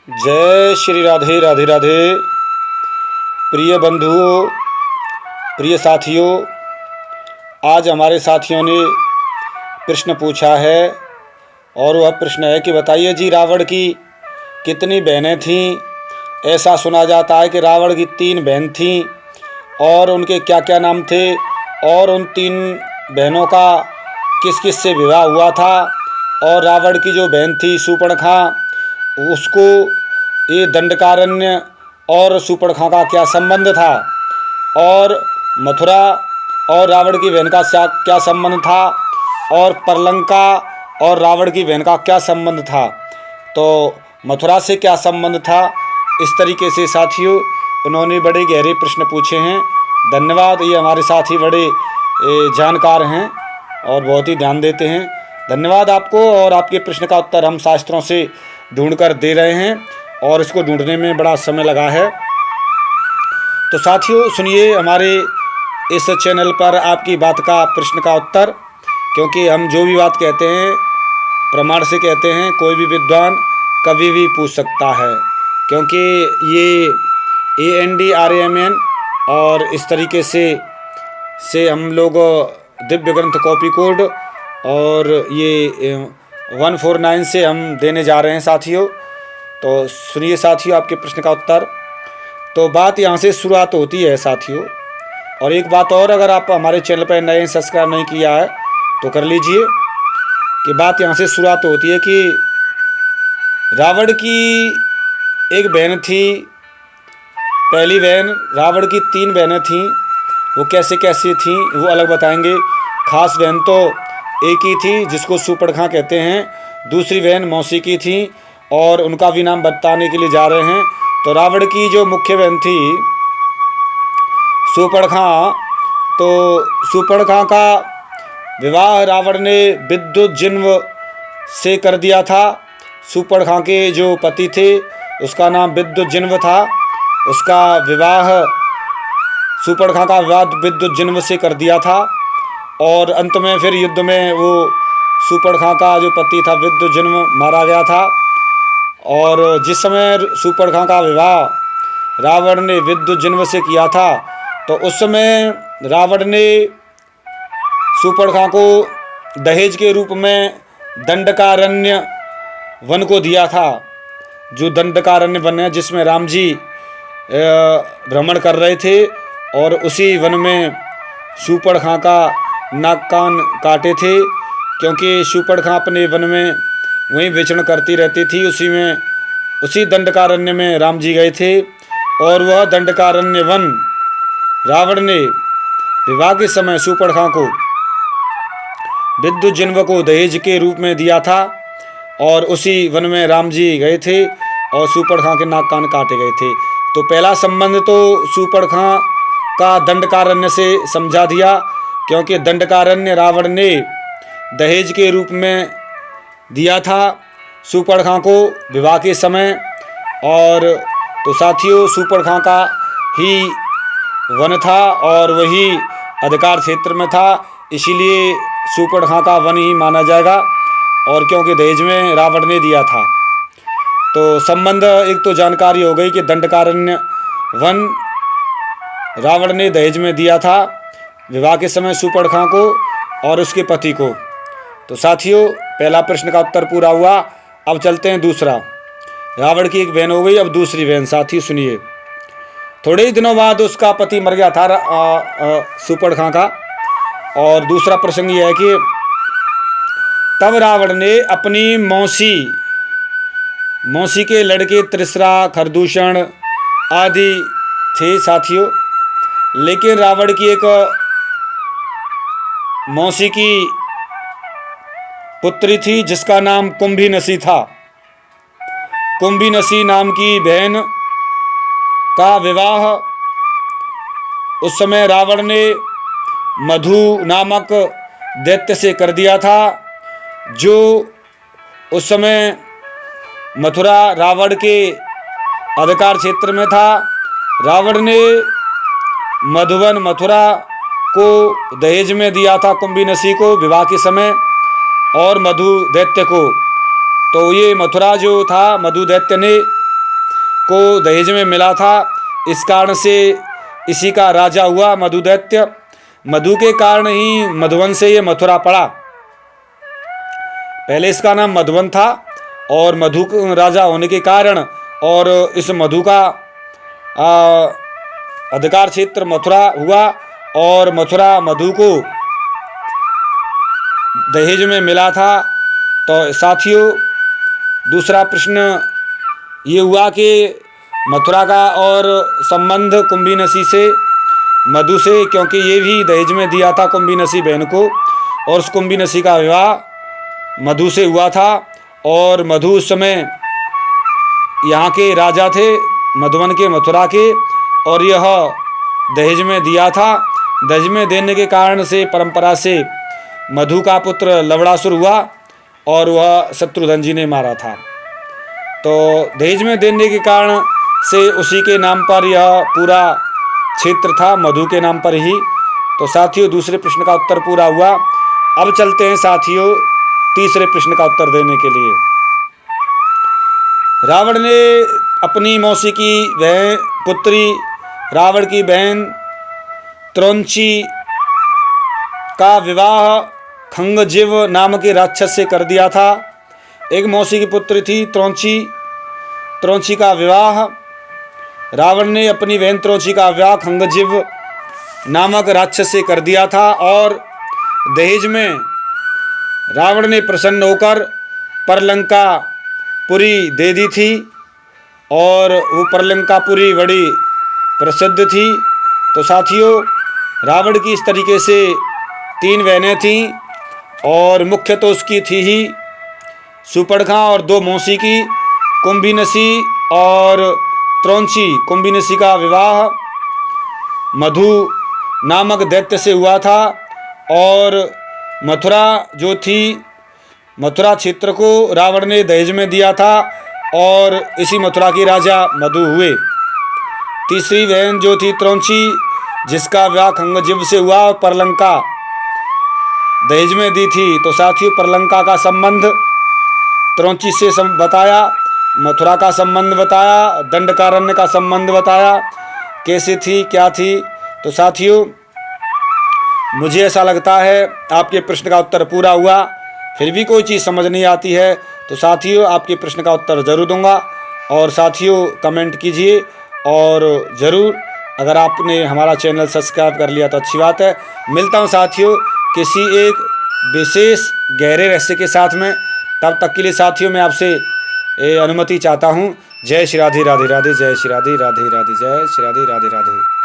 जय श्री राधे राधे राधे। प्रिय बंधुओं, प्रिय साथियों, आज हमारे साथियों ने प्रश्न पूछा है और वह प्रश्न है कि बताइए जी, रावण की कितनी बहनें थीं। ऐसा सुना जाता है कि रावण की 3 बहन थीं और उनके क्या क्या नाम थे और उन 3 बहनों का किस किस से विवाह हुआ था। और रावण की जो बहन थी शूर्पणखा, उसको ये दंडकारण्य और शूर्पणखा का क्या संबंध था, और मथुरा और रावण की बहन का क्या संबंध था, और परलंका और रावण की बहन का क्या संबंध था, तो मथुरा से क्या संबंध था। इस तरीके से साथियों उन्होंने बड़े गहरे प्रश्न पूछे हैं। धन्यवाद। ये हमारे साथी बड़े जानकार हैं और बहुत ही ध्यान देते हैं। धन्यवाद आपको। और आपके प्रश्न का उत्तर हम शास्त्रों से ढूंढकर दे रहे हैं और इसको ढूंढने में बड़ा समय लगा है। तो साथियों सुनिए हमारे इस चैनल पर आपकी बात का प्रश्न का उत्तर, क्योंकि हम जो भी बात कहते हैं प्रमाण से कहते हैं। कोई भी विद्वान कभी भी पूछ सकता है, क्योंकि ये ANDRAMN और इस तरीके से हम लोग दिव्य ग्रंथ कॉपी कोड और ये 149 से हम देने जा रहे हैं साथियों। तो सुनिए साथियों आपके प्रश्न का उत्तर। तो बात यहाँ से शुरुआत होती है साथियों। और एक बात और, अगर आप हमारे चैनल पर नए सब्सक्राइब नहीं किया है तो कर लीजिए। कि बात यहाँ से शुरुआत होती है कि रावण की एक बहन थी। पहली बहन, रावण की 3 बहनें थीं। वो कैसे कैसी थीं वो अलग बताएंगे। खास बहन तो एक ही थी जिसको शूर्पणखा कहते हैं। दूसरी बहन मौसी की थी और उनका भी नाम बताने के लिए जा रहे हैं। तो रावण की जो मुख्य बहन थी शूर्पणखा, तो शूर्पणखा का विवाह रावण ने विद्युज्जिन्व से कर दिया था। शूर्पणखा के जो पति थे उसका नाम विद्युज्जिन्व था। उसका विवाह, शूर्पणखा का विवाह विद्युज्जिन्व से कर दिया था। और अंत में फिर युद्ध में वो शूर्पणखा का जो पति था विद्युज्जिन्व मारा गया था। और जिस समय शूर्पणखा का विवाह रावण ने विद्युज्जिन्व से किया था, तो उस समय रावण ने शूर्पणखा को दहेज के रूप में दंडकारण्य वन को दिया था। जो दंडकारण्य वन है जिसमें राम जी भ्रमण कर रहे थे, और उसी वन में शूर्पणखा का नाक कान काटे थे, क्योंकि शूर्पणखा अपने वन में वहीं विचरण करती रहती थी। उसी दंडकारण्य में राम जी गए थे। और वह दंडकारण्य वन रावण ने विवाह के समय शूर्पणखा को विद्युज्जिन्व को दहेज के रूप में दिया था। और उसी वन में राम जी गए थे और शूर्पणखा के नाक कान काटे गए थे। तो पहला संबंध तो शूर्पणखा का दंडकारण्य से समझा दिया, क्योंकि दंडकारण्य रावण ने दहेज के रूप में दिया था शूर्पणखा को विवाह के समय। और तो साथियों शूर्पणखा का ही वन था और वही अधिकार क्षेत्र में था, इसीलिए शूर्पणखा का वन ही माना जाएगा। और क्योंकि दहेज में रावण ने दिया था, तो संबंध एक तो जानकारी हो गई कि दंडकारण्य वन रावण ने दहेज में दिया था विवाह के समय शूर्पणखा को और उसके पति को। तो साथियों पहला प्रश्न का उत्तर पूरा हुआ। अब चलते हैं दूसरा। रावण की एक बहन हो गई, अब दूसरी बहन। साथियों सुनिए, थोड़े ही दिनों बाद उसका पति मर गया था शूर्पणखा का। और दूसरा प्रसंग यह है कि तब रावण ने अपनी मौसी के लड़के त्रिसरा, खरदूषण आदि थे साथियों। लेकिन रावण की एक मौसी की पुत्री थी जिसका नाम कुंभीनसी था। कुंभीनसी नाम की बहन का विवाह उस समय रावण ने मधु नामक दैत्य से कर दिया था, जो उस समय मथुरा रावण के अधिकार क्षेत्र में था। रावण ने मधुवन मथुरा को दहेज में दिया था कुंभीनसी को विवाह के समय, और मधु दैत्य को। तो ये मथुरा जो था, मधु दैत्य ने को दहेज में मिला था, इस कारण से इसी का राजा हुआ मधु दैत्य। मधु के कारण ही मधुवन से ये मथुरा पड़ा। पहले इसका नाम मधुवन था और मधु राजा होने के कारण और इस मधु का अधिकार क्षेत्र मथुरा हुआ और मथुरा मधु को दहेज में मिला था। तो साथियों, दूसरा प्रश्न ये हुआ कि मथुरा का और संबंध कुंभीनसी से, मधु से, क्योंकि ये भी दहेज में दिया था कुंभीनसी बहन को और उस कुंभीनसी का विवाह मधु से हुआ था और मधु उस समय यहाँ के राजा थे, मधुवन के, मथुरा के, और यह दहेज में दिया था। दहेज में देने के कारण से परंपरा से मधु का पुत्र लवणासुर हुआ और वह शत्रुघ्न जी ने मारा था। तो दहेज में देने के कारण से उसी के नाम पर यह पूरा क्षेत्र था, मधु के नाम पर ही। तो साथियों, दूसरे प्रश्न का उत्तर पूरा हुआ। अब चलते हैं साथियों तीसरे प्रश्न का उत्तर देने के लिए। रावण ने अपनी मौसी की बहन पुत्री, रावण की बहन त्रौंची का विवाह खंगजीव नाम के राक्षस से कर दिया था। एक मौसी की पुत्री थी त्रौंची का विवाह, रावण ने अपनी बहन त्रौंची का विवाह खंगजीव नामक राक्षस से कर दिया था और दहेज में रावण ने प्रसन्न होकर परलंकापुरी दे दी थी और वो परलंकापुरी बड़ी प्रसिद्ध थी। तो साथियों, रावण की इस तरीके से 3 बहनें थीं और मुख्य तो उसकी थी ही सुपर्णखा और 2 मौसी की, कुंभीनसी और त्रौंची। कुंभीनसी का विवाह मधु नामक दैत्य से हुआ था और मथुरा जो थी, मथुरा क्षेत्र को रावण ने दहेज में दिया था और इसी मथुरा की राजा मधु हुए। तीसरी बहन जो थी त्रौंची, जिसका विवाह खंगजीव से हुआ और परलंका दहेज में दी थी। तो साथियों, परलंका का संबंध त्रौंची से बताया, मथुरा का संबंध बताया, दंडकारण्य का संबंध बताया, कैसे थी क्या थी। तो साथियों, मुझे ऐसा लगता है आपके प्रश्न का उत्तर पूरा हुआ। फिर भी कोई चीज़ समझ नहीं आती है तो साथियों आपके प्रश्न का उत्तर ज़रूर दूंगा। और साथियों कमेंट कीजिए और ज़रूर अगर आपने हमारा चैनल सब्सक्राइब कर लिया तो अच्छी बात है। मिलता हूँ साथियों किसी एक विशेष गहरे रहस्य के साथ में। तब तक के लिए साथियों मैं आपसे अनुमति चाहता हूँ। जय श्री राधे राधे राधे, जय श्री राधे राधे राधे, जय श्री राधे राधे राधे।